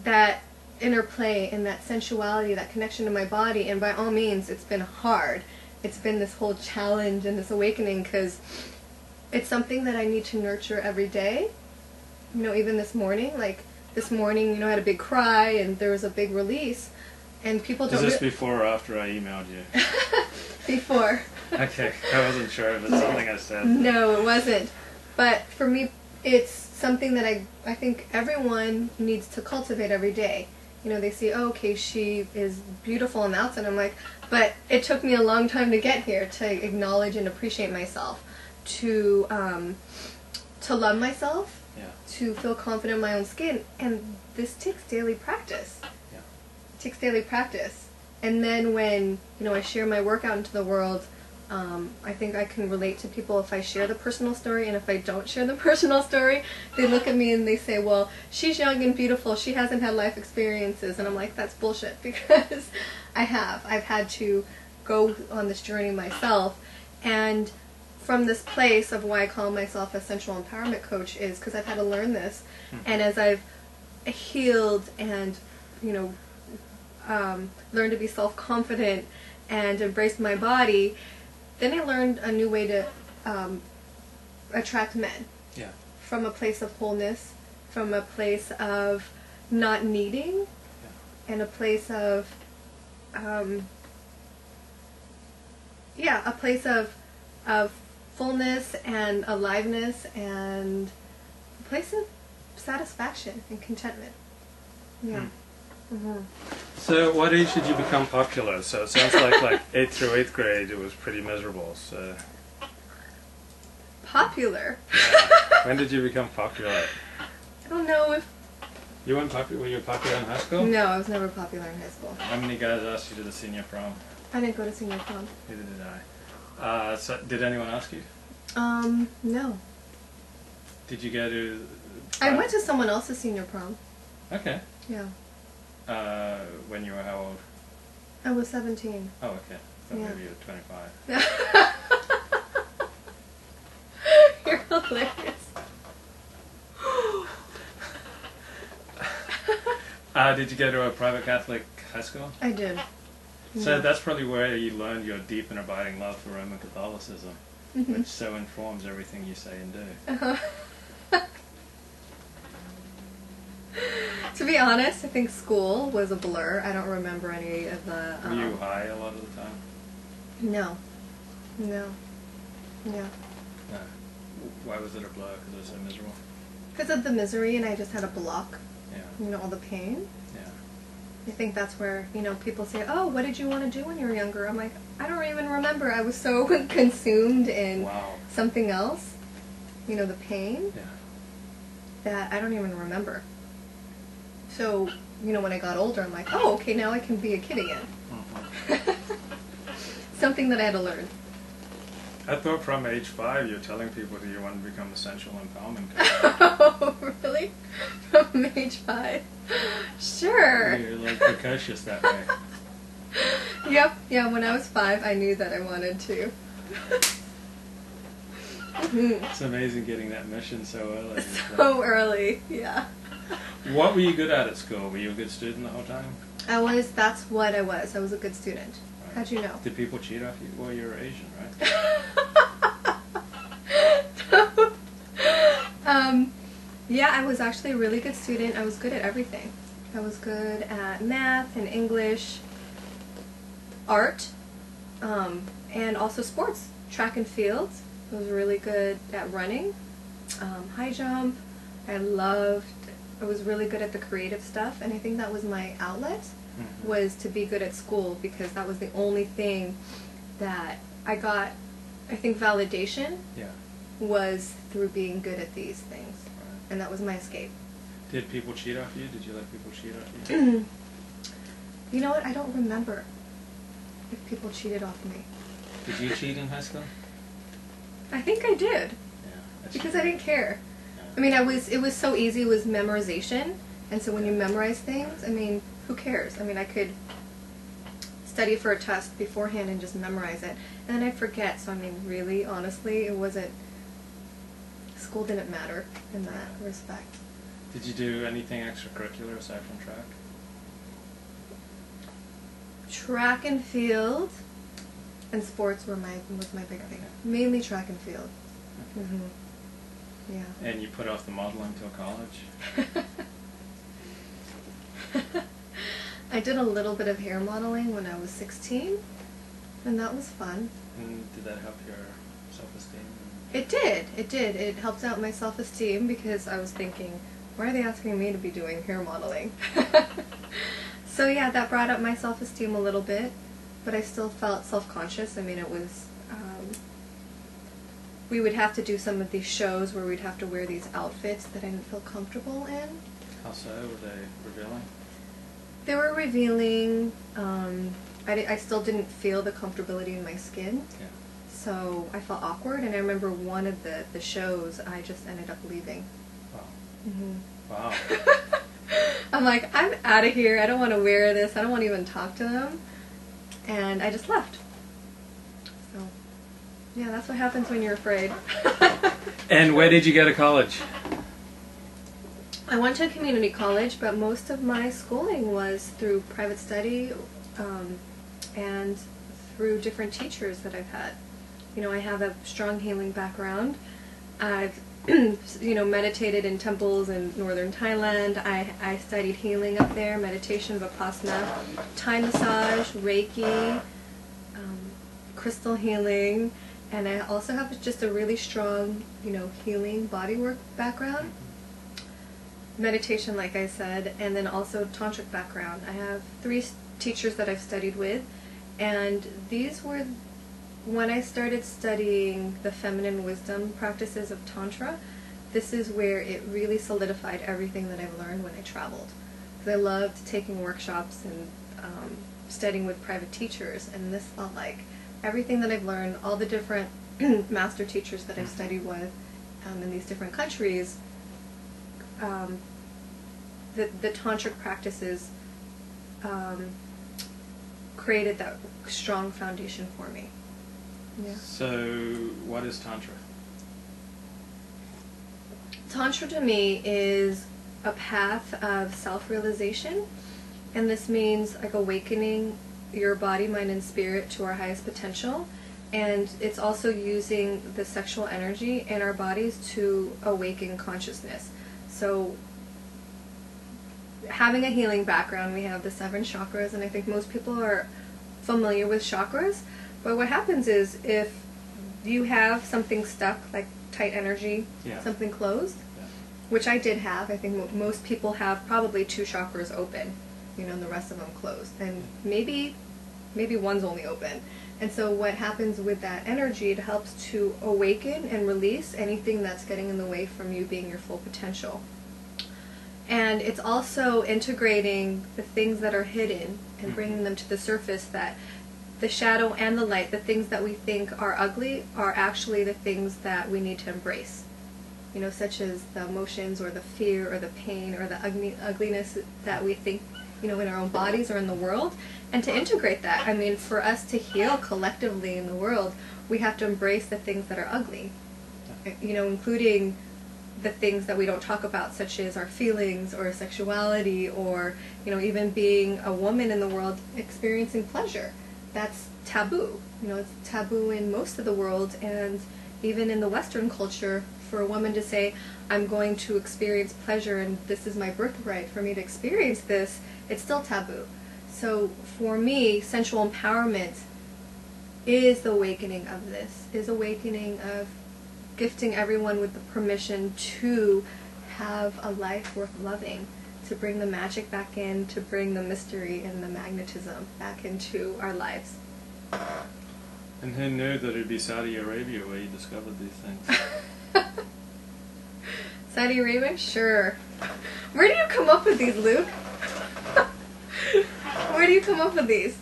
that interplay and that sensuality, that connection to my body. And by all means, it's been hard. It's been this whole challenge and this awakening, because it's something that I need to nurture every day. You know, even this morning, you know, I had a big cry and there was a big release, and people don't... Is this before or after I emailed you? Before. Okay, I wasn't sure if it's something I said. No, it wasn't. But for me, it's something that I think everyone needs to cultivate every day. You know, they see, oh, okay, she is beautiful on the outside. I'm like, but it took me a long time to get here, to acknowledge and appreciate myself, to love myself, yeah, to feel confident in my own skin. And this takes daily practice. Yeah. It takes daily practice. And then when, you know, I share my work out into the world, I think I can relate to people if I share the personal story, and if I don't share the personal story, they look at me and they say, well, she's young and beautiful, she hasn't had life experiences. And I'm like, that's bullshit, because I've had to go on this journey myself. And from this place of why I call myself a sensual empowerment coach is because I've had to learn this. And as I've healed and, you know, learned to be self-confident and embraced my body, then I learned a new way to attract men. Yeah. From a place of wholeness, from a place of not needing, yeah, and a place of, a place of fullness and aliveness, and a place of satisfaction and contentment. Yeah. Mm-hmm. So what age did you become popular? So it sounds like 8th through 8th grade it was pretty miserable. So popular? Yeah. When did you become popular? I don't know if... You weren't popular? Were you popular in high school? No, I was never popular in high school. How many guys asked you to the senior prom? I didn't go to senior prom. Neither did I. So did anyone ask you? No. Did you go to... I went to someone else's senior prom. Okay. Yeah. When you were how old? I was 17. Oh, okay. So Yeah. maybe you were 25. You're hilarious. Did you go to a private Catholic high school? I did. So Yeah. that's probably where you learned your deep and abiding love for Roman Catholicism, which so informs everything you say and do. Uh-huh. To be honest, I think school was a blur. I don't remember any of the... Were you high a lot of the time? No. No. Yeah. No. Why was it a blur? Because it was so miserable? Because of the misery, and I just had a block. Yeah. You know, all the pain. Yeah. I think that's where, you know, people say, oh, what did you want to do when you were younger? I'm like, I don't even remember. I was so consumed in Wow. something else, you know, the pain, Yeah. that I don't even remember. So, you know, when I got older, I'm like, oh, okay, now I can be a kid again. Something that I had to learn. I thought from age 5 you're telling people that you want to become a sensual empowerment coach. Oh, really? From age 5? Sure. You're like precocious that way. Yep, yeah, when I was 5, I knew that I wanted to. It's amazing getting that mission so early. So early, yeah. What were you good at school? Were you a good student the whole time? That's what I was. I was a good student. Right. How'd you know? Did people cheat off you? Well, you're Asian, right? Yeah, I was actually a really good student. I was good at everything. I was good at math and English, art, and also sports, track and field. I was really good at running, high jump. I was really good at the creative stuff, and I think that was my outlet, was to be good at school, because that was the only thing that I got, I think, validation. Yeah. Was through being good at these things. Right. And that was my escape. Did people cheat off you? Did you let people cheat off you? You know what? I don't remember if people cheated off me. Did you cheat in high school? I think I did. Yeah. Because I didn't care. Yeah. I mean, it was so easy. It was memorization. And so when you memorize things, I mean, who cares? I mean, I could study for a test beforehand and just memorize it. And then I'd forget. So, I mean, really, honestly, it wasn't... School didn't matter in that respect. Did you do anything extracurricular aside from track? Track and field and sports was my big thing. Mainly track and field. Okay. Yeah. And you put off the modeling till college? I did a little bit of hair modeling when I was 16, and that was fun. And did that help your self-esteem? It did. It did. It helped out my self-esteem because I was thinking, why are they asking me to be doing hair modeling? So yeah, that brought up my self-esteem a little bit, but I still felt self-conscious. I mean, it was, we would have to do some of these shows where we'd have to wear these outfits that I didn't feel comfortable in. How so? Were they revealing? They were revealing. I still didn't feel the comfortability in my skin. Yeah. So I felt awkward, and I remember one of the shows, I just ended up leaving. Wow. Mm-hmm. Wow. I'm like, I'm out of here. I don't want to wear this. I don't want to even talk to them. And I just left. So, yeah, that's what happens when you're afraid. And where did you go to college? I went to a community college, but most of my schooling was through private study and through different teachers that I've had. You know, I have a strong healing background. I've meditated in temples in northern Thailand. I studied healing up there, meditation, Vipassana, Thai massage, Reiki, crystal healing, and I also have just a really strong, healing bodywork background. Meditation, like I said, and then also tantric background. I have 3 teachers that I've studied with, and these were when I started studying the feminine wisdom practices of Tantra. This is where it really solidified everything that I've learned when I traveled. Because I loved taking workshops and studying with private teachers, and this felt like everything that I've learned, all the different master teachers that I've studied with in these different countries, the tantric practices created that strong foundation for me. Yeah. So, what is Tantra? Tantra to me is a path of self-realization, and this means like awakening your body, mind, and spirit to our highest potential, and it's also using the sexual energy in our bodies to awaken consciousness. So, having a healing background, we have the 7 chakras, and I think most people are familiar with chakras. But what happens is if you have something stuck, like tight energy, something closed, which I did have, I think most people have probably 2 chakras open, and the rest of them closed. And maybe one's only open. And so what happens with that energy, it helps to awaken and release anything that's getting in the way from you being your full potential. And it's also integrating the things that are hidden and bringing them to the surface, that the shadow and the light, the things that we think are ugly, are actually the things that we need to embrace. Such as the emotions or the fear or the pain or the ugliness that we think, in our own bodies or in the world. And to integrate that, I mean, for us to heal collectively in the world, we have to embrace the things that are ugly. Including the things that we don't talk about, such as our feelings or sexuality, or, even being a woman in the world experiencing pleasure. That's taboo. It's taboo in most of the world, and even in the Western culture, for a woman to say, I'm going to experience pleasure and this is my birthright for me to experience this, it's still taboo. So for me, sensual empowerment is the awakening of this, is awakening of gifting everyone with the permission to have a life worth loving, to bring the magic back in, to bring the mystery and the magnetism back into our lives. And who knew that it would be Saudi Arabia where you discovered these things? Saudi Arabia? Sure. Where do you come up with these, Luke? Where do you come up with these?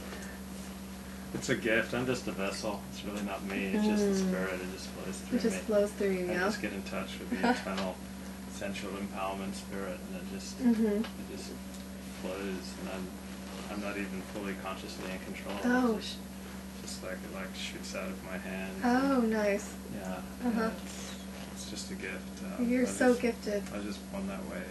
It's a gift. I'm just a vessel. It's really not me. It's just the spirit. It just flows through me. It just flows through you, I just get in touch with the eternal, sensual empowerment spirit, and it just flows, and I'm not even fully consciously in control. Oh, just like it shoots out of my hand. Oh, nice. Yeah. It's just a gift. You're so gifted. I was just born that way.